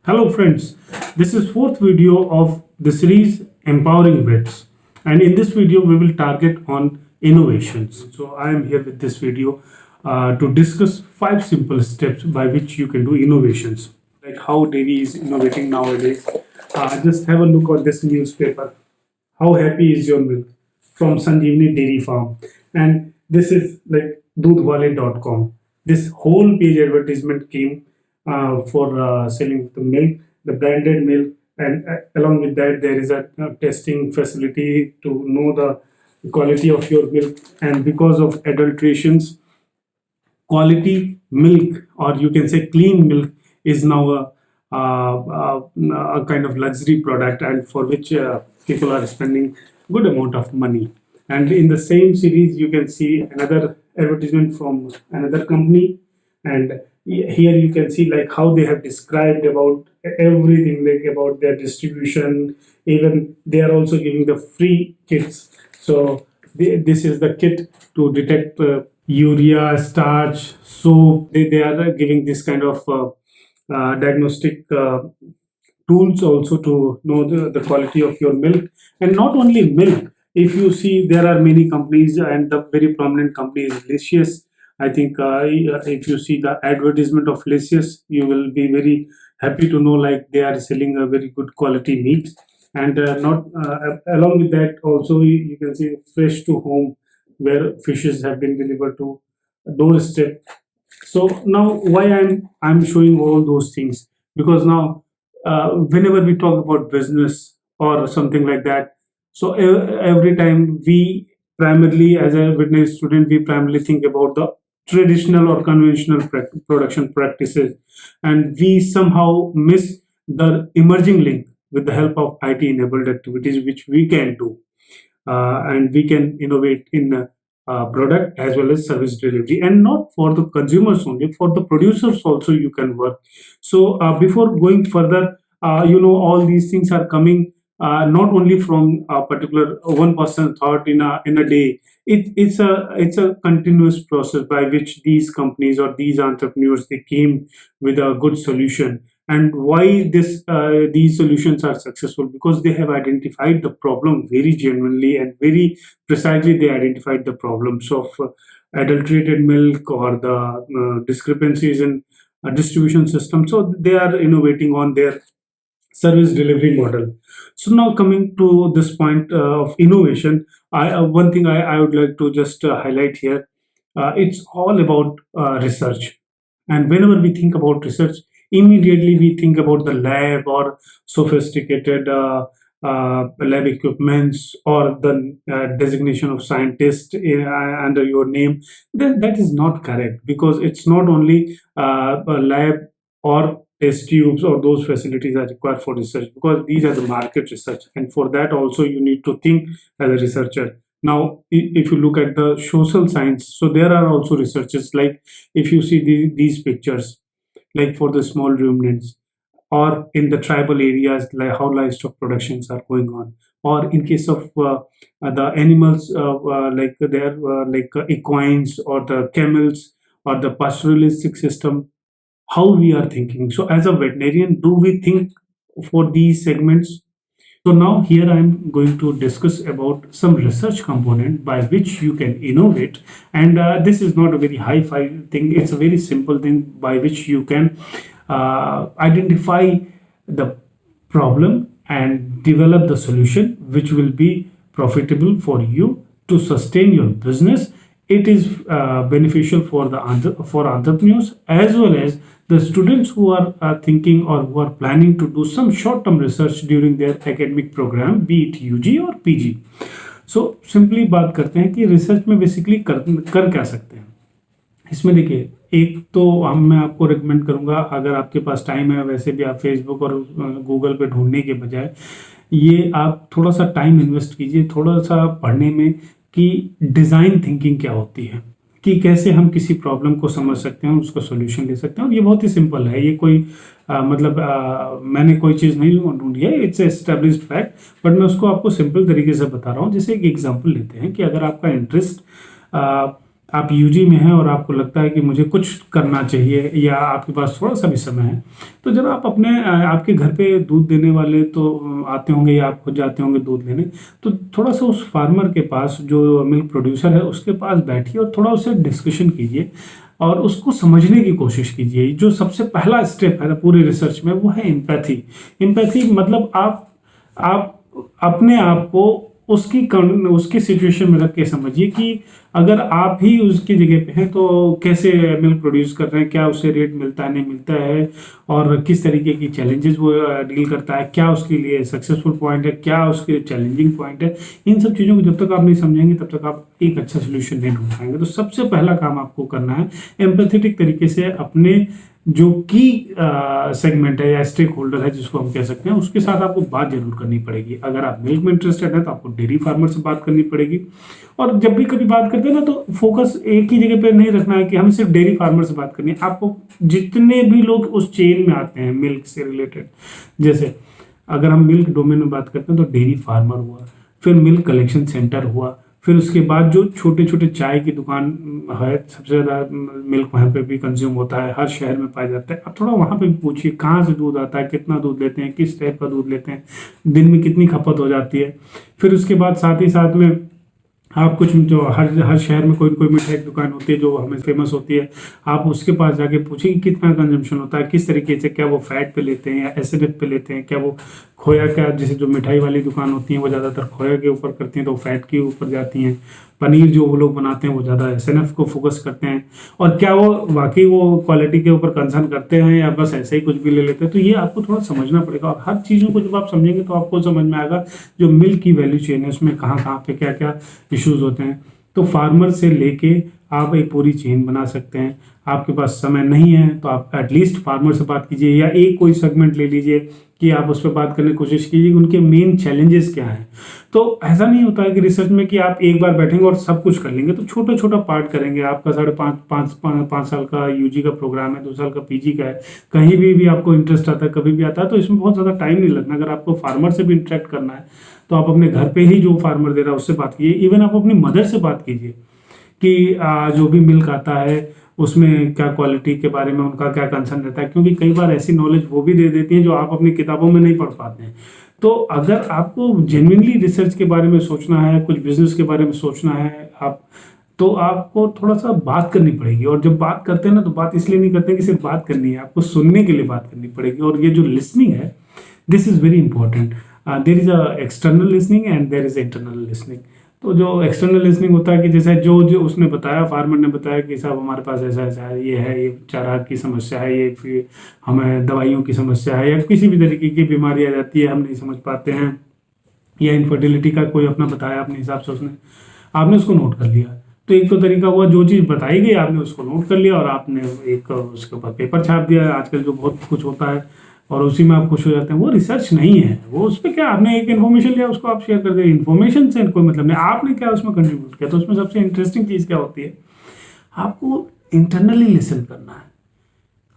Hello friends, this is fourth video of the series Empowering Vets, and in this video we will target on innovations. So I am here with this video to discuss 5 simple steps by which you can do innovations, like how dairy is innovating nowadays. Just have a look at this newspaper. How happy is your milk from Sanjeevani Dairy Farm, and this is like doodhwale.com. This whole page advertisement came for selling the milk, the branded milk, and along with that, there is a testing facility to know the quality of your milk. And because of adulterations, quality milk, or you can say clean milk, is now a kind of luxury product, and for which people are spending good amount of money. And in the same series, you can see another advertisement from another company, and here you can see like how they have described about everything, like about their distribution. Even they are also giving the free kits. So this is the kit to detect urea, starch, soap. They are giving this kind of diagnostic tools also to know the quality of your milk. And not only milk, if you see, there are many companies, and the very prominent company is Licious. I think if you see the advertisement of Licious, you will be very happy to know like they are selling a very good quality meat. And not along with that, also you can see fresh to home, where fishes have been delivered to doorstep. So now why I'm showing all those things, because now whenever we talk about business or something like that, so every time we primarily, as a witness student, we primarily think about the traditional or conventional production practices, and we somehow miss the emerging link with the help of IT enabled activities, which we can do. And we can innovate in product as well as service delivery, and not for the consumers only, for the producers also you can work. So before going further, all these things are coming not only from a particular one person thought in a day. It's a continuous process by which these companies or these entrepreneurs, they came with a good solution. And why these solutions are successful? Because they have identified the problem very genuinely and very precisely. They identified the problems of adulterated milk or the discrepancies in distribution system. So they are innovating on their service delivery model. So now coming to this point of innovation, one thing I would like to just highlight here. It's all about research. And whenever we think about research, immediately we think about the lab or sophisticated lab equipments, or the designation of scientist under your name. Then that is not correct, because it's not only a lab or test tubes or those facilities are required for research, because these are the market research, and for that also you need to think as a researcher. Now if you look at the social science, so there are also researchers, like if you see these pictures, like for the small ruminants, or in the tribal areas, like how livestock productions are going on, or in case of the animals, like there like equines or the camels, or the pastoralistic system, how we are thinking. So as a veterinarian, do we think for these segments? So now here I'm going to discuss about some research component by which you can innovate. And this is not a very high-fi thing. It's a very simple thing by which you can identify the problem and develop the solution which will be profitable for you to sustain your business. It is beneficial for for entrepreneurs, as well as the students who are thinking or who are planning to do some short term research during their academic program, be it UG or PG. So simply बात करते हैं कि research में basically कर क्या सकते हैं। इसमें देखिए, एक तो मैं आपको रिकमेंड करूंगा, अगर आपके पास टाइम है, वैसे भी आप फेसबुक और गूगल पे ढूंढने के बजाय ये आप थोड़ा सा टाइम इन्वेस्ट कीजिए थोड़ा सा पढ़ने में, कि डिज़ाइन थिंकिंग क्या होती है, कि कैसे हम किसी प्रॉब्लम को समझ सकते हैं, उसका सॉल्यूशन दे सकते हैं। और ये बहुत ही सिंपल है, ये कोई मैंने कोई चीज़ नहीं ढूंढी है, इट्स एस्टेब्लिश्ड फैक्ट, बट मैं उसको आपको सिंपल तरीके से बता रहा हूँ। जैसे एक एग्जांपल लेते हैं कि अगर आपका इंटरेस्ट आप यूजी में हैं और आपको लगता है कि मुझे कुछ करना चाहिए या आपके पास थोड़ा सा भी समय है, तो जब आप अपने आपके घर पे दूध देने वाले तो आते होंगे या आप खुद जाते होंगे दूध लेने, तो थोड़ा सा उस फार्मर के पास जो मिल्क प्रोड्यूसर है उसके पास बैठिए और थोड़ा उससे डिस्कशन कीजिए और उसको समझने की कोशिश कीजिए। जो सबसे पहला स्टेप है पूरी रिसर्च में वो है एम्पैथी। एम्पैथी मतलब आप अपने आप को उसकी सिचुएशन में रख के समझिए कि अगर आप ही उसकी जगह पे हैं तो कैसे मिल्क प्रोड्यूस कर रहे हैं, क्या उससे रेट मिलता है नहीं मिलता है, और किस तरीके की चैलेंजेस वो डील करता है, क्या उसके लिए सक्सेसफुल पॉइंट है, क्या उसके चैलेंजिंग पॉइंट है। इन सब चीज़ों को जब तक आप नहीं समझेंगे तब तक आप एक अच्छा सोल्यूशन नहीं ढूंढ पाएंगे। तो सबसे पहला काम आपको करना है एम्पैथेटिक तरीके से अपने जो की सेगमेंट है या स्टेक होल्डर है जिसको हम कह सकते हैं उसके साथ आपको बात जरूर करनी पड़ेगी। अगर आप मिल्क में इंटरेस्टेड है तो आपको डेयरी फार्मर से बात करनी पड़ेगी। और जब भी कभी बात करते हैं ना तो फोकस एक ही जगह पे नहीं रखना है कि हमें सिर्फ डेयरी फार्मर से बात करनी है। आपको जितने भी लोग उस चेन में आते हैं मिल्क से रिलेटेड, जैसे अगर हम मिल्क डोमेन में बात करते हैं तो डेयरी फार्मर हुआ, फिर मिल्क कलेक्शन सेंटर हुआ, फिर उसके बाद जो छोटे छोटे चाय की दुकान है, सबसे ज़्यादा मिल्क वहाँ पे भी कंज्यूम होता है, हर शहर में पाया जाता है। अब थोड़ा वहाँ पे भी पूछिए कहाँ से दूध आता है, कितना दूध लेते हैं, किस टाइप का दूध लेते हैं, दिन में कितनी खपत हो जाती है। फिर उसके बाद साथ ही साथ में आप कुछ जो हर शहर में कोई कोई मिठाई की दुकान होती है जो हमें फेमस होती है, आप उसके पास जाके पूछिए कि कितना कंजम्पशन होता है, किस तरीके से, क्या वो फैट पे लेते हैं या एसिडिक पे लेते हैं, क्या वो खोया का, जैसे जो मिठाई वाली दुकान होती है वो ज़्यादातर खोया के ऊपर करती हैं तो फैट के ऊपर जाती हैं। पनीर जो वो लोग बनाते हैं वो ज़्यादा एसएनएफ को फोकस करते हैं, और क्या वो वाकई वो क्वालिटी के ऊपर कंसर्न करते हैं या बस ऐसे ही कुछ भी ले लेते हैं। तो ये आपको थोड़ा समझना पड़ेगा, और हर चीज़ों को जब आप समझेंगे तो आपको समझ में आएगा जो मिल्क की वैल्यू चेन है उसमें कहाँ कहाँ पे क्या क्या इश्यूज होते हैं। तो फार्मर से लेके आप एक पूरी चेन बना सकते हैं। आपके पास समय नहीं है तो आप एटलीस्ट फार्मर से बात कीजिए या एक कोई सेगमेंट ले लीजिए कि आप उस पर बात करने की कोशिश कीजिए कि उनके मेन चैलेंजेस क्या हैं। तो ऐसा नहीं होता है कि रिसर्च में कि आप एक बार बैठेंगे और सब कुछ कर लेंगे, तो छोटा छोटा पार्ट करेंगे। आपका 5.5 साल का यूजी का प्रोग्राम है, 2 साल का पीजी का है, कहीं भी आपको इंटरेस्ट आता है, कभी भी आता है, तो इसमें बहुत ज़्यादा टाइम नहीं लगना। अगर आपको फार्मर से भी इंटरेक्ट करना है तो आप अपने घर पे ही जो फार्मर दे रहा है उससे बात कीजिए। इवन आप अपनी मदर से बात कीजिए कि जो भी मिल्क आता है उसमें क्या क्वालिटी के बारे में उनका क्या कंसर्न रहता है, क्योंकि कई बार ऐसी नॉलेज वो भी दे देती हैं जो आप अपनी किताबों में नहीं पढ़ पाते हैं। तो अगर आपको जेन्युइनली रिसर्च के बारे में सोचना है, कुछ बिजनेस के बारे में सोचना है, तो आपको थोड़ा सा बात करनी पड़ेगी। और जब बात करते हैं ना तो बात इसलिए नहीं करते कि सिर्फ बात करनी है, आपको सुनने के लिए बात करनी पड़ेगी। और ये जो लिसनिंग है this is very important. There is a external listening and there is internal listening. तो जो एक्सटर्नल लिसनिंग होता है कि जैसे जो जो उसने बताया, फार्मर ने बताया कि साहब हमारे पास ऐसा ऐसा है, ये चारा की समस्या है, ये फिर हमें दवाइयों की समस्या है, या किसी भी तरीके की बीमारी आ जाती है हम नहीं समझ पाते हैं, या इनफर्टिलिटी का कोई अपना बताया अपने हिसाब से उसने, आपने उसको नोट कर लिया। तो एक तो तरीका हुआ जो चीज़ बताई गई आपने उसको नोट कर लिया और आपने एक उसके ऊपर पेपर छाप दिया। आजकल जो बहुत कुछ होता है और उसी में आप खुश हो जाते हैं, वो रिसर्च नहीं है। वो उस पर क्या, आपने एक इन्फॉर्मेशन लिया उसको आप शेयर कर दे, इन्फॉर्मेशन से कोई मतलब नहीं, आपने क्या उसमें कंट्रीब्यूट किया। तो उसमें सबसे इंटरेस्टिंग चीज़ क्या होती है, आपको इंटरनली लिसन करना है।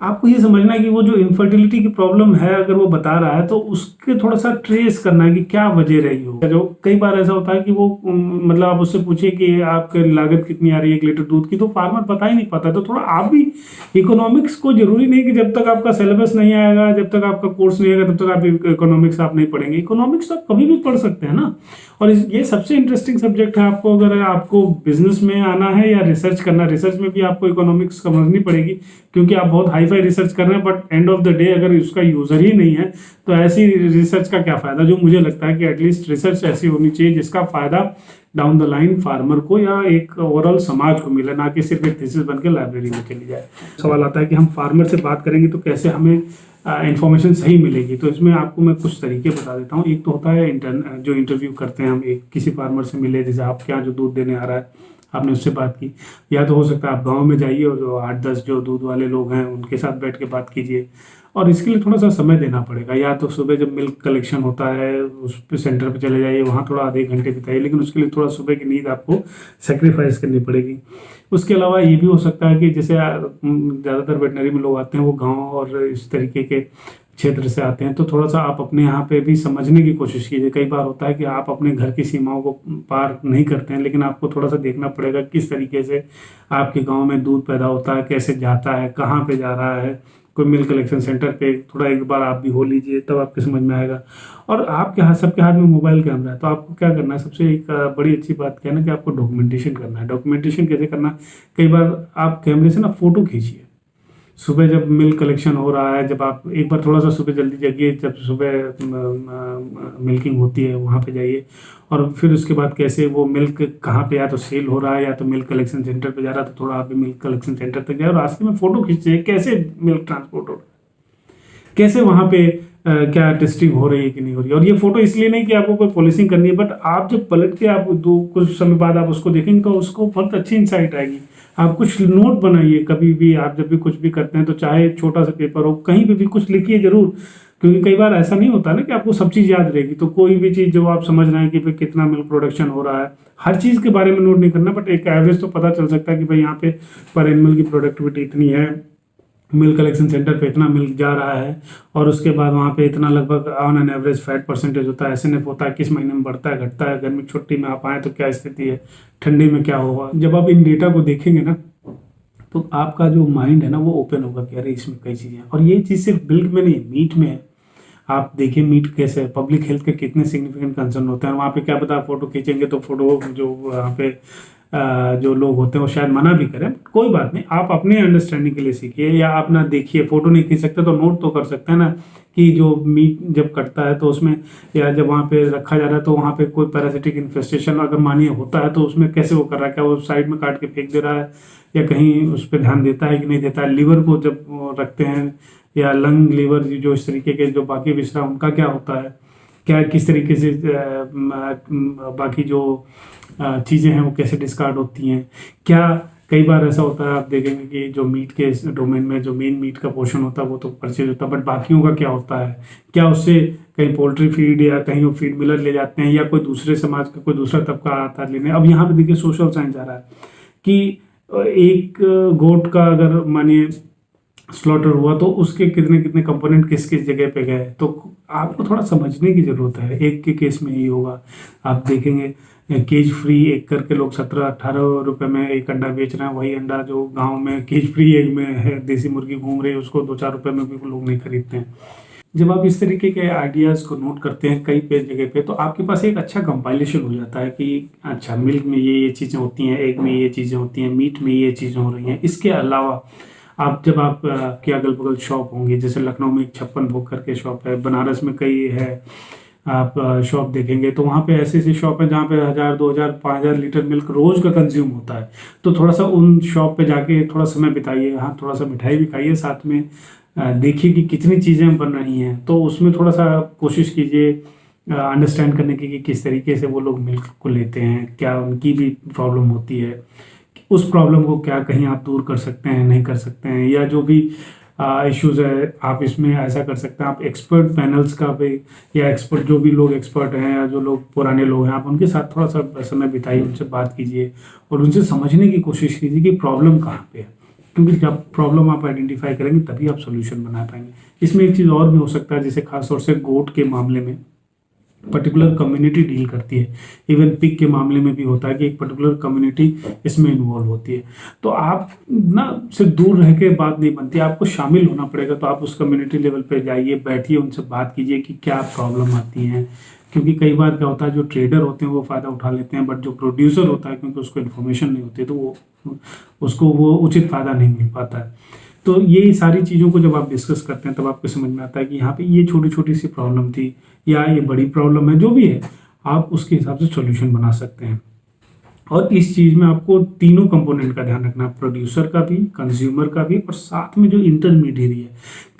आपको ये समझना है कि वो जो इनफर्टिलिटी की प्रॉब्लम है अगर वो बता रहा है तो उसके थोड़ा सा ट्रेस करना है कि क्या वजह रही हो। जो कई बार ऐसा होता है कि वो मतलब आप उससे पूछिए कि आपकी लागत कितनी आ रही है 1 लीटर दूध की, तो फार्मर पता ही नहीं पाता। तो थोड़ा आप भी इकोनॉमिक्स को, जरूरी नहीं कि जब तक आपका सिलेबस नहीं आएगा, जब तक आपका कोर्स नहीं आएगा तब तक आप इकोनॉमिक्स आप नहीं पढ़ेंगे। इकोनॉमिक्स तो आप कभी भी पढ़ सकते हैं ना। और ये सबसे इंटरेस्टिंग सब्जेक्ट है। आपको अगर आपको बिजनेस में आना है या रिसर्च करना, रिसर्च में भी आपको इकोनॉमिक्स समझनी पड़ेगी, क्योंकि आप बहुत हाई फाई रिसर्च कर रहे हैं but end of the day अगर उसका यूजर ही नहीं है तो ऐसी रिसर्च का क्या फायदा। जो मुझे लगता है कि एटलीस्ट रिसर्च ऐसी होनी चाहिए जिसका फायदा डाउन द लाइन फार्मर को या एक ओवरऑल समाज को मिले, ना कि सिर्फ एक थीसिस बन के लाइब्रेरी में चली जाए। सवाल आता है कि हम फार्मर से बात करेंगे तो कैसे हमें इंफॉर्मेशन सही मिलेगी। तो इसमें आपको मैं कुछ तरीके बता देता हूँ। एक तो होता है जो इंटरव्यू करते हैं हम, एक किसी फार्मर से मिले, जैसे आपके यहाँ जो दूध देने आ रहा है आपने उससे बात की, या तो हो सकता है आप गांव में जाइए और जो 8-10 जो दूध वाले लोग हैं उनके साथ बैठ के बात कीजिए। और इसके लिए थोड़ा सा समय देना पड़ेगा। या तो सुबह जब मिल्क कलेक्शन होता है उस पे सेंटर पे चले जाइए, वहाँ थोड़ा आधे घंटे बिताइए, लेकिन उसके लिए थोड़ा सुबह की नींद आपको सेक्रीफाइस करनी पड़ेगी। उसके अलावा ये भी हो सकता है कि जैसे ज़्यादातर वेटनरी में लोग आते हैं वो गाँव और इस तरीके के क्षेत्र से आते हैं, तो थोड़ा सा आप अपने यहाँ पे भी समझने की कोशिश कीजिए। कई बार होता है कि आप अपने घर की सीमाओं को पार नहीं करते हैं, लेकिन आपको थोड़ा सा देखना पड़ेगा किस तरीके से आपके गांव में दूध पैदा होता है, कैसे जाता है, कहाँ पे जा रहा है। कोई मिल्क कलेक्शन सेंटर पे थोड़ा एक बार आप भी हो लीजिए, तब आपको समझ में आएगा। और आपके हाथ, सबके हाथ में मोबाइल कैमरा है, तो आपको क्या करना है, सबसे एक बड़ी अच्छी बात क्या है ना, कि आपको डॉक्यूमेंटेशन करना है। डॉक्यूमेंटेशन कैसे करना है, कई बार आप कैमरे से ना फोटो खींचिए। सुबह जब मिल्क कलेक्शन हो रहा है, जब आप एक बार थोड़ा सा सुबह जल्दी जगिए, जब सुबह मिल्किंग होती है वहाँ पे जाइए, और फिर उसके बाद कैसे वो मिल्क कहाँ पे या तो सेल हो रहा है या तो मिल्क कलेक्शन सेंटर पे जा रहा है, तो थोड़ा आप भी मिल्क कलेक्शन सेंटर तक जाए और रास्ते में फोटो खींचिए कैसे मिल्क ट्रांसपोर्ट हो रहा है, कैसे वहाँ पे क्या टेस्टिंग हो रही है कि नहीं हो रही है। और ये फोटो इसलिए नहीं कि आपको कोई पॉलिशिंग करनी है, बट आप जब पलट के आप दो कुछ समय बाद आप उसको देखेंगे तो उसको बहुत अच्छी इंसाइट आएगी। आप कुछ नोट बनाइए, कभी भी आप जब भी कुछ भी करते हैं तो चाहे छोटा सा पेपर हो, कहीं पे भी कुछ लिखिए जरूर, क्योंकि कई बार ऐसा नहीं होता ना कि आपको सब चीज़ याद रहेगी। तो कोई भी चीज़ जो आप समझ रहे हैं कि भाई कितना मिल्क प्रोडक्शन हो रहा है, हर चीज़ के बारे में नोट नहीं करना, बट एक एवरेज तो पता चल सकता है कि भाई यहाँ पे पर एनिमल की प्रोडक्टिविटी इतनी है, मिल्क कलेक्शन सेंटर पे इतना मिल्क जा रहा है, और उसके बाद वहाँ पे इतना लगभग on an average fat percentage होता है, एसएनएफ होता है, किस महीने में बढ़ता है घटता है, गर्मी छुट्टी में आप आए तो क्या स्थिति है, ठंडी में क्या होगा। जब आप इन डेटा को देखेंगे ना, तो आपका जो माइंड है ना वो ओपन होगा कि अरे इसमें कई चीज़ें हैं। और ये चीज़ सिर्फ मिल्क में नहीं, मीट में है। आप देखिए मीट कैसे है, पब्लिक हेल्थ के कितने सिग्निफिकेंट कंसर्न होते हैं। वहाँ पे क्या पता फोटो खींचेंगे तो फोटो जो वहाँ पे जो लोग होते हैं वो शायद मना भी करें, कोई बात नहीं, आप अपने अंडरस्टैंडिंग के लिए सीखिए, या आप ना देखिए, फोटो नहीं खींच सकते तो नोट तो कर सकते हैं ना, कि जो मीट जब कटता है तो उसमें, या जब वहाँ पे रखा जा रहा है तो वहाँ पे कोई पैरासिटिक इन्फेस्टेशन अगर मानिए होता है तो उसमें कैसे वो कर रहा है, क्या वो साइड में काट के फेंक दे रहा है, या कहीं उस पर ध्यान देता है कि नहीं देता है। लीवर को जब वो रखते हैं, या लंग लीवर जो इस तरीके के जो बाकी विसरा उनका क्या होता है, क्या किस तरीके से बाकी जो चीज़ें हैं वो कैसे डिस्कार्ड होती हैं, क्या कई बार ऐसा होता है आप देखेंगे कि जो मीट के डोमेन में जो मेन मीट का पोर्शन होता है वो तो परचेज होता है, बट बाकियों का क्या होता है, क्या उससे कहीं पोल्ट्री फीड या कहीं वो फीड मिलर ले जाते हैं, या कोई दूसरे समाज का कोई दूसरा तबका आता है लेने। अब यहाँ पे देखिए सोशल साइंस आ रहा है कि एक गोट का अगर मानिए स्लॉटर हुआ तो उसके कितने कितने कंपोनेंट किस किस जगह पे गए, तो आपको थोड़ा समझने की जरूरत है। एक के केस में यही होगा, आप देखेंगे केज फ्री एक करके लोग 17-18 रुपए में एक अंडा बेच रहे हैं, वही अंडा जो गांव में केज फ्री एक में है देसी मुर्गी घूम रही है उसको 2-4 रुपए में भी लोग नहीं खरीदते हैं। जब आप इस तरीके के आइडियाज को नोट करते हैं कई पेज जगह पे, तो आपके पास एक अच्छा कंपाइलेशन हो जाता है कि अच्छा मिल्क में ये चीज़ें होती हैं, एग में ये चीज़ें होती हैं, मीट में ये चीज़ें हो रही हैं। इसके अलावा आप जब आप के अगल बगल शॉप होंगे, जैसे लखनऊ में एक 56 भोग करके शॉप है, बनारस में कई है, आप शॉप देखेंगे तो वहाँ पे ऐसी ऐसी शॉप है जहाँ पे 1000, 2000, 5000 लीटर मिल्क रोज का कंज्यूम होता है। तो थोड़ा सा उन शॉप पे जाके थोड़ा समय बिताइए, हाँ थोड़ा सा मिठाई भी खाइए, साथ में देखिए कि कितनी चीज़ें बन रही हैं, तो उसमें थोड़ा सा कोशिश कीजिए अंडरस्टैंड करने की कि किस तरीके से वो लोग मिल्क को लेते हैं, क्या उनकी भी प्रॉब्लम होती है, उस प्रॉब्लम को क्या कहीं आप दूर कर सकते हैं, नहीं कर सकते हैं, या जो भी इश्यूज है आप इसमें ऐसा कर सकते हैं। आप एक्सपर्ट पैनल्स का भी, या एक्सपर्ट जो भी लोग एक्सपर्ट हैं या जो लोग पुराने लोग हैं, आप उनके साथ थोड़ा सा समय बिताइए, उनसे बात कीजिए और उनसे समझने की कोशिश कीजिए कि प्रॉब्लम कहाँ पे है, क्योंकि जब प्रॉब्लम आप आइडेंटिफाई करेंगे तभी आप सोल्यूशन बना पाएंगे। इसमें एक चीज़ और भी हो सकता है, जैसे खासतौर से गोट के मामले में पर्टिकुलर कम्युनिटी डील करती है, इवन पिग के मामले में भी होता है कि एक पर्टिकुलर कम्युनिटी इसमें इन्वॉल्व होती है। तो आप ना सिर्फ दूर रह के बात नहीं बनती, आपको शामिल होना पड़ेगा। तो आप उस कम्युनिटी लेवल पे जाइए, बैठिए, उनसे बात कीजिए कि क्या प्रॉब्लम आती है, क्योंकि कई बार क्या होता है जो ट्रेडर होते हैं वो फ़ायदा उठा लेते हैं, बट जो प्रोड्यूसर होता है क्योंकि उसको इन्फॉर्मेशन नहीं होती तो उसको वो उचित फ़ायदा नहीं मिल पाता है। तो ये सारी चीज़ों को जब आप डिस्कस करते हैं तब आपको समझ में आता है कि यहाँ पे ये छोटी छोटी सी प्रॉब्लम थी या ये बड़ी प्रॉब्लम है, जो भी है आप उसके हिसाब से सॉल्यूशन बना सकते हैं। और इस चीज़ में आपको तीनों कंपोनेंट का ध्यान रखना, प्रोड्यूसर का भी, कंज्यूमर का भी, और साथ में जो इंटरमीडियरी है।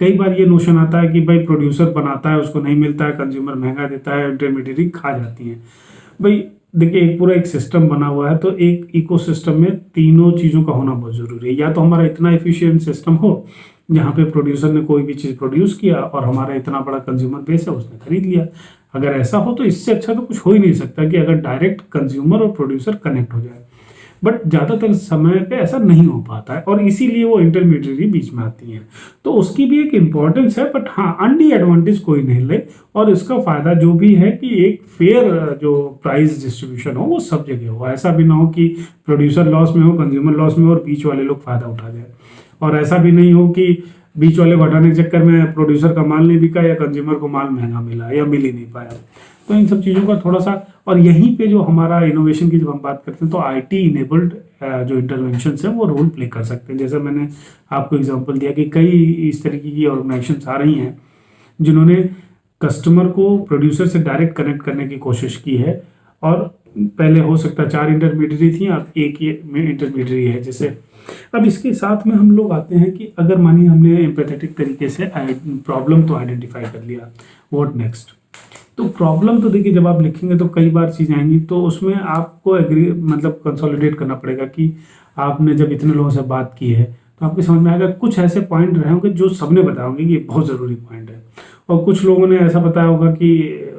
कई बार ये नोशन आता है कि भाई प्रोड्यूसर बनाता है उसको नहीं मिलता है, कंज्यूमर महंगा देता है, इंटरमीडियरी खा जाती है। भाई देखिए एक पूरा एक सिस्टम बना हुआ है, तो एक इकोसिस्टम में तीनों चीज़ों का होना बहुत ज़रूरी है। या तो हमारा इतना एफिशिएंट सिस्टम हो जहाँ पे प्रोड्यूसर ने कोई भी चीज़ प्रोड्यूस किया और हमारा इतना बड़ा कंज्यूमर बेस है उसने खरीद लिया। अगर ऐसा हो तो इससे अच्छा तो कुछ हो ही नहीं सकता कि अगर डायरेक्ट कंज्यूमर और प्रोड्यूसर कनेक्ट हो जाए। बट ज़्यादातर समय पे ऐसा नहीं हो पाता है और इसीलिए वो इंटरमीडिएटरी बीच में आती हैं। तो उसकी भी एक इम्पोर्टेंस है, बट हाँ अनडी एडवांटेज कोई नहीं ले, और इसका फायदा जो भी है कि एक फेयर जो प्राइस डिस्ट्रीब्यूशन हो वो सब जगह हो। ऐसा भी ना हो कि प्रोड्यूसर लॉस में हो, कंज्यूमर लॉस में हो और बीच वाले लोग फायदा उठा जाए, और ऐसा भी नहीं हो कि बीच वाले को हटाने के चक्कर में प्रोड्यूसर का माल नहीं बिका या कंज्यूमर को माल महंगा मिला या मिल ही नहीं पाया। तो इन सब चीज़ों का थोड़ा सा, और यहीं पे जो हमारा इनोवेशन की जब हम बात करते हैं तो आईटी इनेबल्ड जो इंटरवेंशन है वो रोल प्ले कर सकते हैं। जैसे मैंने आपको एग्जांपल दिया कि कई इस तरीके की ऑर्गेनाइजेशंस आ रही हैं जिन्होंने कस्टमर को प्रोड्यूसर से डायरेक्ट कनेक्ट करने की कोशिश की है, और पहले हो सकता है 4 इंटरमीडियरी थी, अब एक ही में इंटरमीडियरी है। जैसे अब इसके साथ में हम लोग आते हैं कि अगर मानिए हमने एम्पैथेटिक तरीके से प्रॉब्लम तो आइडेंटिफाई कर लिया, व्हाट नेक्स्ट। तो प्रॉब्लम तो देखिए जब आप लिखेंगे तो कई बार चीज़ आएंगी, तो उसमें आपको एग्री मतलब कंसोलिडेट करना पड़ेगा कि आपने जब इतने लोगों से बात की है तो आपके समझ में आएगा कुछ ऐसे पॉइंट रहे होंगे जो सबने बताया होंगे कि ये बहुत ज़रूरी पॉइंट है, और कुछ लोगों ने ऐसा बताया होगा कि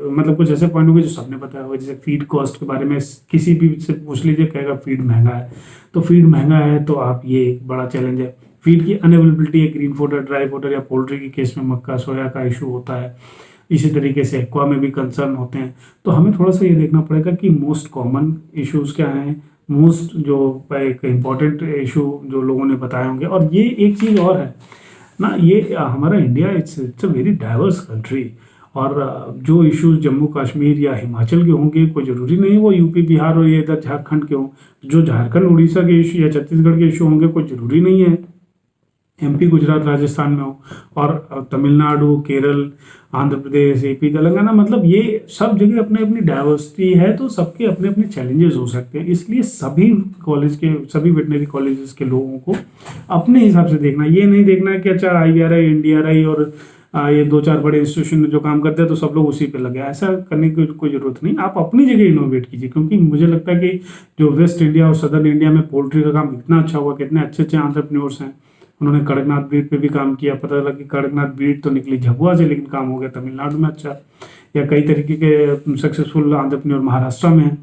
मतलब कुछ ऐसे पॉइंट होंगे जो सबने बताया होगा। जैसे फीड कॉस्ट के बारे में किसी भी से पूछ लीजिए, कहेगा फीड महंगा है, तो फीड महंगा है तो आप ये एक बड़ा चैलेंज है। फीड की अनअवेलेबिलिटी है, ग्रीन फूडर, ड्राई फूडर या पोल्ट्री के केस में मक्का सोया का इशू होता है। इसी तरीके से एक्वा में भी कंसर्न होते हैं। तो हमें थोड़ा सा ये देखना पड़ेगा कि मोस्ट कॉमन इश्यूज क्या हैं, मोस्ट जो एक इम्पॉर्टेंट इशू जो लोगों ने बताए होंगे। और ये एक चीज़ और है ना, ये हमारा India it's a very diverse country, और जो इश्यूज जम्मू कश्मीर या हिमाचल के होंगे कोई ज़रूरी नहीं वो यूपी बिहार और ये इधर झारखंड के हों। जो झारखंड उड़ीसा के इशू या छत्तीसगढ़ के इशू होंगे कोई ज़रूरी नहीं है एमपी गुजरात राजस्थान में हो, और तमिलनाडु केरल आंध्र प्रदेश एपी तेलंगाना, मतलब ये सब जगह अपने अपनी डाइवर्सिटी है, तो सबके अपने अपने चैलेंजेस हो सकते हैं। इसलिए सभी कॉलेज के सभी वेटनरी कॉलेजेस के लोगों को अपने हिसाब से देखना, ये नहीं देखना है कि अच्छा IVRI NDRI और ये 2-4 बड़े इंस्टीट्यूशन में जो काम करते हैं तो सब लोग उसी पे लगे, ऐसा करने की कोई ज़रूरत नहीं। आप अपनी जगह इनोवेट कीजिए, क्योंकि मुझे लगता है कि जो वेस्ट इंडिया और सदर्न इंडिया में पोल्ट्री का काम इतना अच्छा हुआ, कितने अच्छे अच्छे एंटरप्रेन्योर्स हैं, उन्होंने कड़कनाथ ब्रीड पे भी काम किया, पता चला कि कड़कनाथ ब्रीड तो निकली झबुआ से, लेकिन काम हो गया तमिलनाडु में अच्छा, या कई तरीके के सक्सेसफुल एंटरप्रेन्योर महाराष्ट्र में हैं।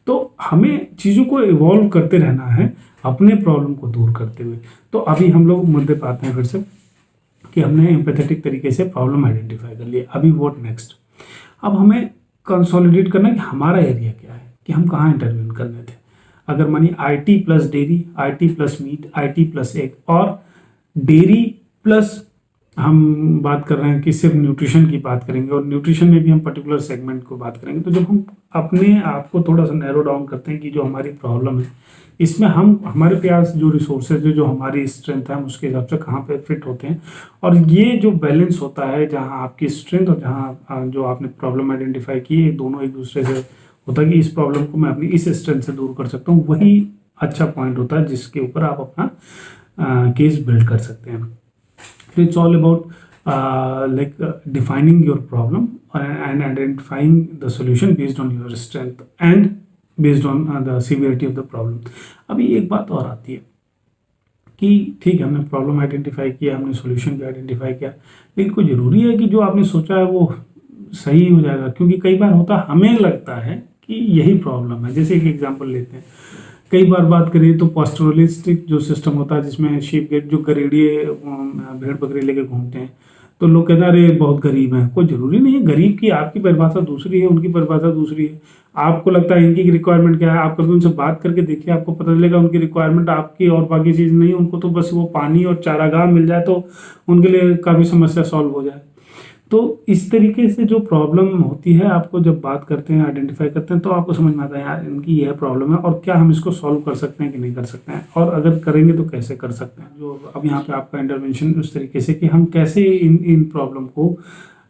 तो हमें चीज़ों को इवॉल्व करते रहना है अपने प्रॉब्लम को दूर करते हुए। तो अभी हम लोग मुद्दे पे आते हैं फिर से कि हमने एम्पैथेटिक तरीके से प्रॉब्लम आइडेंटिफाई कर लिया, अभी व्हाट नेक्स्ट। अब हमें कंसोलिडेट करना है कि हमारा एरिया क्या है, कि हम कहाँ इंटरव्यून करने थे। अगर मानिए IT plus dairy, IT plus meat, IT plus egg, और डेयरी प्लस हम बात कर रहे हैं कि सिर्फ न्यूट्रिशन की बात करेंगे, और न्यूट्रिशन में भी हम पर्टिकुलर सेगमेंट को बात करेंगे। तो जब हम अपने आप को थोड़ा सा नैरो डाउन करते हैं कि जो हमारी प्रॉब्लम है इसमें हम हमारे पास जो रिसोर्सेज है, जो हमारी स्ट्रेंथ है, हम उसके हिसाब से कहाँ पे फिट होते हैं। और ये जो बैलेंस होता है जहाँ आपकी स्ट्रेंथ और जहाँ जो आपने प्रॉब्लम आइडेंटिफाई की है, दोनों एक दूसरे से होता है कि इस प्रॉब्लम को मैं अपनी इस स्ट्रेंथ से दूर कर सकता हूँ, वही अच्छा पॉइंट होता है जिसके ऊपर आप अपना केस बिल्ड कर सकते हैं। फिर it's all about like defining your problem and identifying the solution based on your strength and based on the severity of the problem। अभी एक बात और आती है कि ठीक है हमने प्रॉब्लम आइडेंटिफाई किया, हमने सॉल्यूशन भी आइडेंटिफाई किया, लेकिन कोई ज़रूरी है कि जो आपने सोचा है वो सही हो जाएगा। क्योंकि कई बार होता है हमें लगता है कि यही प्रॉब्लम है। जैसे एक एग्जांपल लेते हैं, कई बार बात करें तो पास्टोरलिस्टिक जो सिस्टम होता है जिसमें शीप गेट जो गरीडिए भेड़ बकरी लेके घूमते हैं, तो लोग कहते हैं अरे बहुत गरीब हैं। कोई ज़रूरी नहीं है, गरीब की आपकी परिभाषा दूसरी है, उनकी परिभाषा दूसरी है। आपको लगता है इनकी रिक्वायरमेंट क्या है, आप कभी उनसे बात करके देखिए, आपको पता चलेगा उनकी रिक्वायरमेंट आपकी और बाकी चीज़ नहीं है। उनको तो बस वो पानी और चारागाह मिल जाए तो उनके लिए काफ़ी समस्या सॉल्व हो जाए। तो इस तरीके से जो प्रॉब्लम होती है, आपको जब बात करते हैं आइडेंटिफाई करते हैं तो आपको समझ में आता है यार इनकी यह प्रॉब्लम है और क्या हम इसको सॉल्व कर सकते हैं कि नहीं कर सकते हैं, और अगर करेंगे तो कैसे कर सकते हैं। जो अब यहाँ पे आपका इंटरवेंशन उस तरीके से कि हम कैसे इन प्रॉब्लम को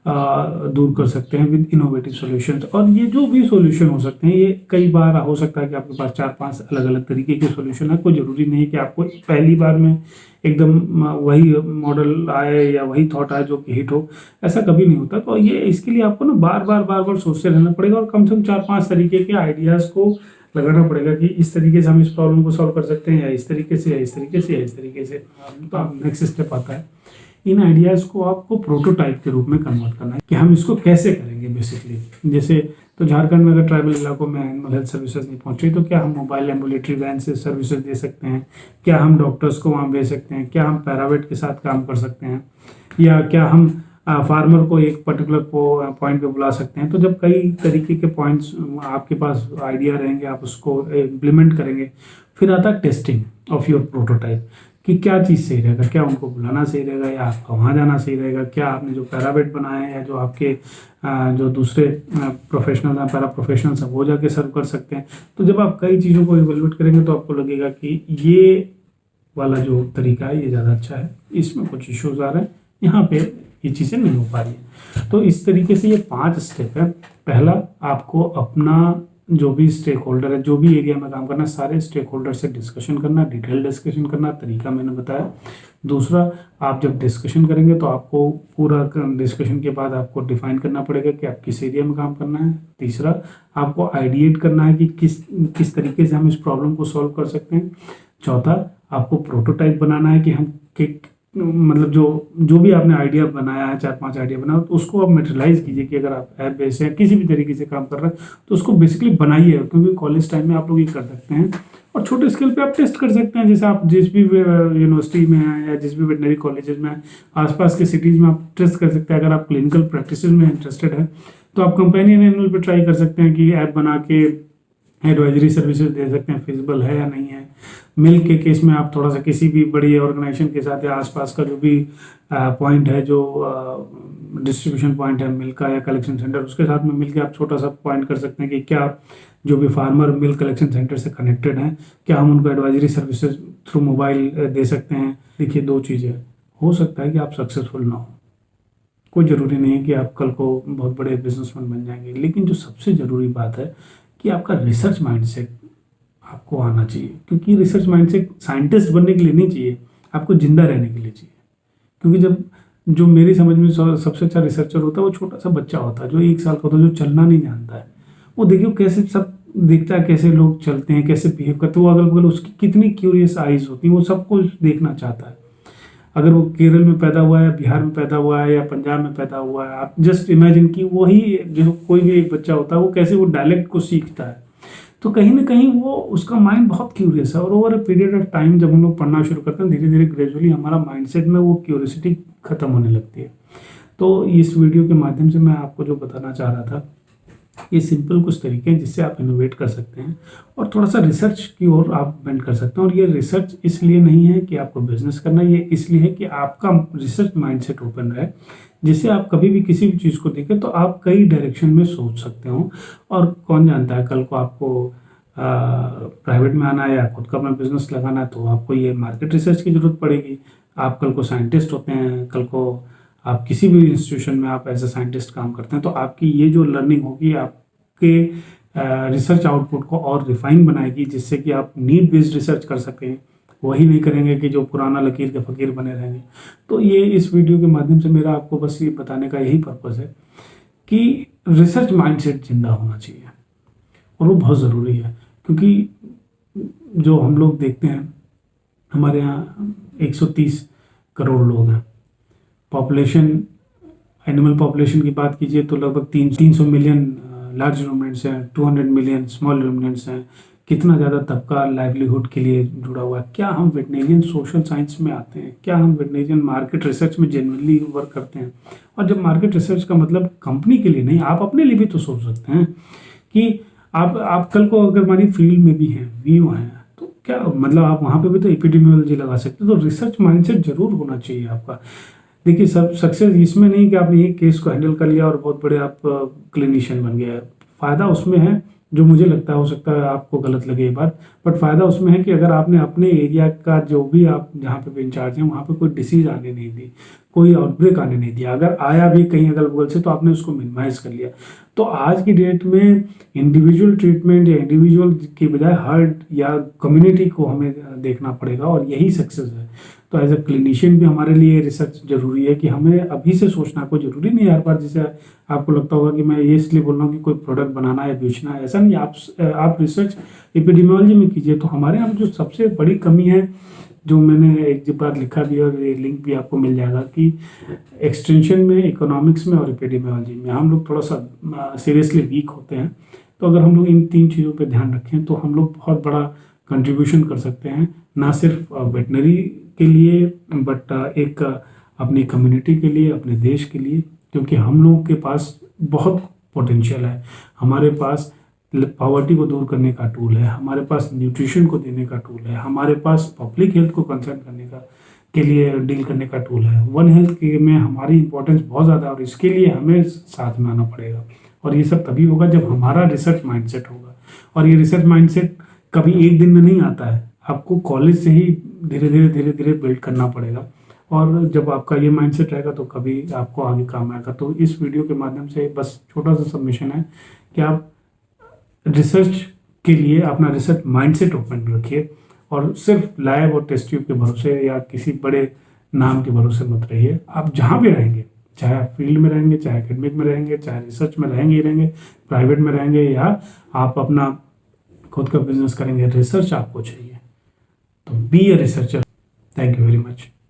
दूर कर सकते हैं विद इनोवेटिव सॉल्यूशंस। और ये जो भी सॉल्यूशन हो सकते हैं, ये कई बार हो सकता है कि आपके पास 4-5 अलग अलग तरीके के सॉल्यूशन है। कोई ज़रूरी नहीं है कि आपको पहली बार में एकदम वही मॉडल आए या वही थॉट आए जो कि हिट हो, ऐसा कभी नहीं होता। तो ये इसके लिए आपको ना बार बार सोचते रहना पड़ेगा और कम से कम 4-5 तरीके के आइडियाज़ को लगाना पड़ेगा कि इस तरीके से हम इस प्रॉब्लम को सॉल्व कर सकते हैं, या इस तरीके से, या इस तरीके से, या इस तरीके से। तो आप नेक्स्ट स्टेप आता है इन आइडियाज़ को आपको प्रोटोटाइप के रूप में कन्वर्ट करना है कि हम इसको कैसे करेंगे। बेसिकली जैसे तो झारखंड में अगर ट्राइबल इलाकों में एनिमल हेल्थ सर्विसेज नहीं पहुंच रही तो क्या हम मोबाइल एम्बुलेटरी वैन से सर्विसेज दे सकते हैं? क्या हम डॉक्टर्स को वहाँ भेज सकते हैं? क्या हम पैरावेट के साथ काम कर सकते हैं? या क्या हम फार्मर को एक पर्टिकुलर पॉइंट पे बुला सकते हैं? तो जब कई तरीके के पॉइंट्स आपके पास आइडिया रहेंगे, आप उसको इम्प्लीमेंट करेंगे। फिर आता है टेस्टिंग ऑफ योर प्रोटोटाइप, कि क्या चीज़ सही रहेगा, क्या उनको बुलाना सही रहेगा या आपका वहाँ जाना सही रहेगा, क्या आपने जो पैरावेट बनाए हैं या जो आपके जो दूसरे प्रोफेशनल हैं, पैरा प्रोफेशनल्स हैं, वो जाके सर्व कर सकते हैं। तो जब आप कई चीज़ों को इवेलुएट करेंगे तो आपको लगेगा कि ये वाला जो तरीका है ये ज़्यादा अच्छा है, इसमें कुछ इश्यूज आ रहे हैं, यहाँ पे ये चीज़ें नहीं हो पा रही हैं। तो इस तरीके से ये 5 स्टेप है। पहला, आपको अपना जो भी स्टेक होल्डर है, जो भी एरिया में काम करना है, सारे स्टेक होल्डर से डिस्कशन करना, डिटेल डिस्कशन करना, तरीका मैंने बताया। दूसरा, आप जब डिस्कशन करेंगे तो आपको पूरा डिस्कशन के बाद आपको डिफाइन करना पड़ेगा कि आप किस एरिया में काम करना है। तीसरा, आपको आइडिएट करना है कि किस तरीके से हम इस प्रॉब्लम को सॉल्व कर सकते हैं। चौथा, आपको प्रोटोटाइप बनाना है कि हम मतलब जो भी आपने आइडिया बनाया है, 4-5 आइडिया बनाया, तो उसको आप मेटेरियलाइज कीजिए कि अगर आप ऐप बेस या किसी भी तरीके से काम कर रहे हैं तो उसको बेसिकली बनाइए, क्योंकि कॉलेज टाइम में आप लोग ये कर सकते हैं और छोटे स्केल पे आप टेस्ट कर सकते हैं। जैसे आप जिस भी यूनिवर्सिटी में हैं या जिस भी वेटनरी कॉलेजेस में हैं, आसपास के सिटीज़ में आप टेस्ट कर सकते हैं। अगर आप क्लिनिकल प्रैक्टिस में इंटरेस्टेड है तो आप कंपेनियन एनिमल पे ट्राई कर सकते हैं कि ऐप बना के एडवाइजरी सर्विसेज दे सकते हैं, फिजिबल है या नहीं है। मिल्क के केस में आप थोड़ा सा किसी भी बड़ी ऑर्गेनाइजेशन के साथ या आसपास का जो भी पॉइंट है, जो डिस्ट्रीब्यूशन पॉइंट है मिल्क का या कलेक्शन सेंटर, उसके साथ में मिलकर आप छोटा सा पॉइंट कर सकते हैं कि क्या जो भी फार्मर मिल्क कलेक्शन सेंटर से कनेक्टेड हैं, क्या हम उनको एडवाइजरी सर्विसेज थ्रू मोबाइल दे सकते हैं। देखिए, 2 चीज़ें, हो सकता है कि आप सक्सेसफुल ना हो, कोई ज़रूरी नहीं है कि आप कल को बहुत बड़े बिजनेसमैन बन जाएंगे, लेकिन जो सबसे ज़रूरी बात है कि आपका रिसर्च माइंडसेट आपको आना चाहिए। क्योंकि रिसर्च माइंडसेट साइंटिस्ट बनने के लिए नहीं चाहिए, आपको जिंदा रहने के लिए चाहिए। क्योंकि जब जो मेरी समझ में सबसे अच्छा रिसर्चर होता है वो छोटा सा बच्चा होता है जो 1 साल का होता है, जो चलना नहीं जानता है। वो देखियो कैसे सब देखता है, कैसे लोग चलते हैं, कैसे बिहेव करते हैं, वो अगल बगल उसकी कितनी क्यूरियस आइज होती हैं, वो सब कुछ देखना चाहता है। अगर वो केरल में पैदा हुआ है, बिहार में पैदा हुआ है या पंजाब में पैदा हुआ है, आप जस्ट इमेजिन कि वही जो कोई भी एक बच्चा होता है वो कैसे वो डायलेक्ट को सीखता है। तो कहीं ना कहीं वो उसका माइंड बहुत क्यूरियस है, और over a period of time जब हम लोग पढ़ना शुरू करते हैं, धीरे धीरे ग्रेजुअली हमारा माइंडसेट में वो क्यूरियोसिटी खत्म होने लगती है। तो इस वीडियो के माध्यम से मैं आपको जो बताना चाह रहा था, ये सिंपल कुछ तरीके हैं जिससे आप इनोवेट कर सकते हैं और थोड़ा सा रिसर्च की ओर आप बेंड कर सकते हैं। और ये रिसर्च इसलिए नहीं है कि आपको बिजनेस करना है, ये इसलिए है कि आपका रिसर्च माइंडसेट ओपन रहे, जिससे आप कभी भी किसी भी चीज़ को देखें तो आप कई डायरेक्शन में सोच सकते हो। और कौन जानता है, कल को आपको प्राइवेट में आना है या खुद का अपना बिजनेस लगाना है तो आपको ये मार्केट रिसर्च की जरूरत पड़ेगी। आप कल को साइंटिस्ट होते हैं, कल को आप किसी भी इंस्टीट्यूशन में आप एज ए साइंटिस्ट काम करते हैं, तो आपकी ये जो लर्निंग होगी आपके रिसर्च आउटपुट को और रिफाइन बनाएगी, जिससे कि आप नीड बेस्ड रिसर्च कर सकें। वही नहीं करेंगे कि जो पुराना लकीर के फकीर बने रहेंगे। तो ये इस वीडियो के माध्यम से मेरा आपको बस ये बताने का यही पर्पज़ है कि रिसर्च माइंडसेट जिंदा होना चाहिए, और वो बहुत ज़रूरी है। क्योंकि जो हम लोग देखते हैं, हमारे यहाँ 130 करोड़ लोग हैं, पॉपुलेशन, एनिमल पॉपुलेशन की बात कीजिए तो लगभग 300 मिलियन लार्ज रूमिनेंट्स हैं, 200 मिलियन स्मॉल रूमिनेंट्स हैं। कितना ज़्यादा तबका लाइवलीहुड के लिए जुड़ा हुआ है। क्या हम वेटनेरियन सोशल साइंस में आते हैं? क्या हम वेटनेरियन मार्केट रिसर्च में जेन्युइनली वर्क करते हैं? और जब मार्केट रिसर्च का मतलब कंपनी के लिए नहीं, आप अपने लिए भी तो सोच सकते हैं कि आप कल को अगर हमारी फील्ड में भी हैं, वीओ हैं, तो क्या मतलब आप वहाँ पे भी तो एपिडेमियोलॉजी लगा सकते हैं। तो रिसर्च माइंडसेट जरूर होना चाहिए आपका। देखिए, सब सक्सेस इसमें नहीं कि आपने एक केस को हैंडल कर लिया और बहुत बड़े आप क्लिनिशियन बन गए। फ़ायदा उसमें है, जो मुझे लगता है, हो सकता है आपको गलत लगे ये बात, बट फ़ायदा उसमें है कि अगर आपने अपने एरिया का जो भी आप जहाँ पे इंचार्ज हैं वहाँ पे कोई डिसीज़ आने नहीं दी, कोई आउटब्रेक आने नहीं दिया, अगर आया भी कहीं अगल बगल से तो आपने उसको मिनिमाइज कर लिया। तो आज की डेट में इंडिविजुअल ट्रीटमेंट या इंडिविजुअल की बजाय हर्ड या कम्युनिटी को हमें देखना पड़ेगा, और यही सक्सेस है। तो एज ए क्लिनिशियन भी हमारे लिए रिसर्च जरूरी है कि हमें अभी से सोचना, कोई जरूरी नहीं हर बार जैसे आपको लगता होगा कि मैं ये इसलिए बोल रहा हूँ कि कोई प्रोडक्ट बनाना या बेचना है, ऐसा नहीं। आप रिसर्च एपिडेमियोलॉजी में कीजिए। तो हमारे यहाँ जो सबसे बड़ी कमी है जो मैंने एक बार लिखा भी और ये लिंक भी आपको मिल जाएगा कि एक्सटेंशन में, इकोनॉमिक्स में और एपिडेमियोलॉजी में हम लोग थोड़ा सा सीरियसली वीक होते हैं। तो अगर हम लोग इन 3 चीज़ों पे ध्यान रखें तो हम लोग बहुत बड़ा कंट्रीब्यूशन कर सकते हैं, ना सिर्फ वेटनरी के लिए बट एक अपनी कम्युनिटी के लिए, अपने देश के लिए। क्योंकि हम लोगों के पास बहुत पोटेंशियल है, हमारे पास पॉवर्टी को दूर करने का टूल है, हमारे पास न्यूट्रिशन को देने का टूल है, हमारे पास पब्लिक हेल्थ को कंसर्न करने का के लिए डील करने का टूल है। वन हेल्थ के में हमारी इंपॉर्टेंस बहुत ज़्यादा है और इसके लिए हमें साथ में आना पड़ेगा। और ये सब तभी होगा जब हमारा रिसर्च माइंडसेट होगा। और ये रिसर्च माइंडसेट कभी एक दिन में नहीं आता है, आपको कॉलेज से ही धीरे धीरे बिल्ड करना पड़ेगा। और जब आपका ये माइंडसेट रहेगा तो कभी आपको आगे काम आएगा। तो इस वीडियो के माध्यम से बस छोटा सा सबमिशन है कि आप रिसर्च के लिए अपना रिसर्च माइंडसेट ओपन रखिए और सिर्फ लैब और टेस्ट ट्यूब के भरोसे या किसी बड़े नाम के भरोसे मत रहिए। आप जहाँ भी रहेंगे, चाहे आप फील्ड में रहेंगे, चाहे एकेडमिक में रहेंगे, चाहे रिसर्च में रहेंगे ही रहेंगे, प्राइवेट में रहेंगे या आप अपना खुद का बिजनेस करेंगे, रिसर्च आपको चाहिए। तो be a researcher. Thank you very much.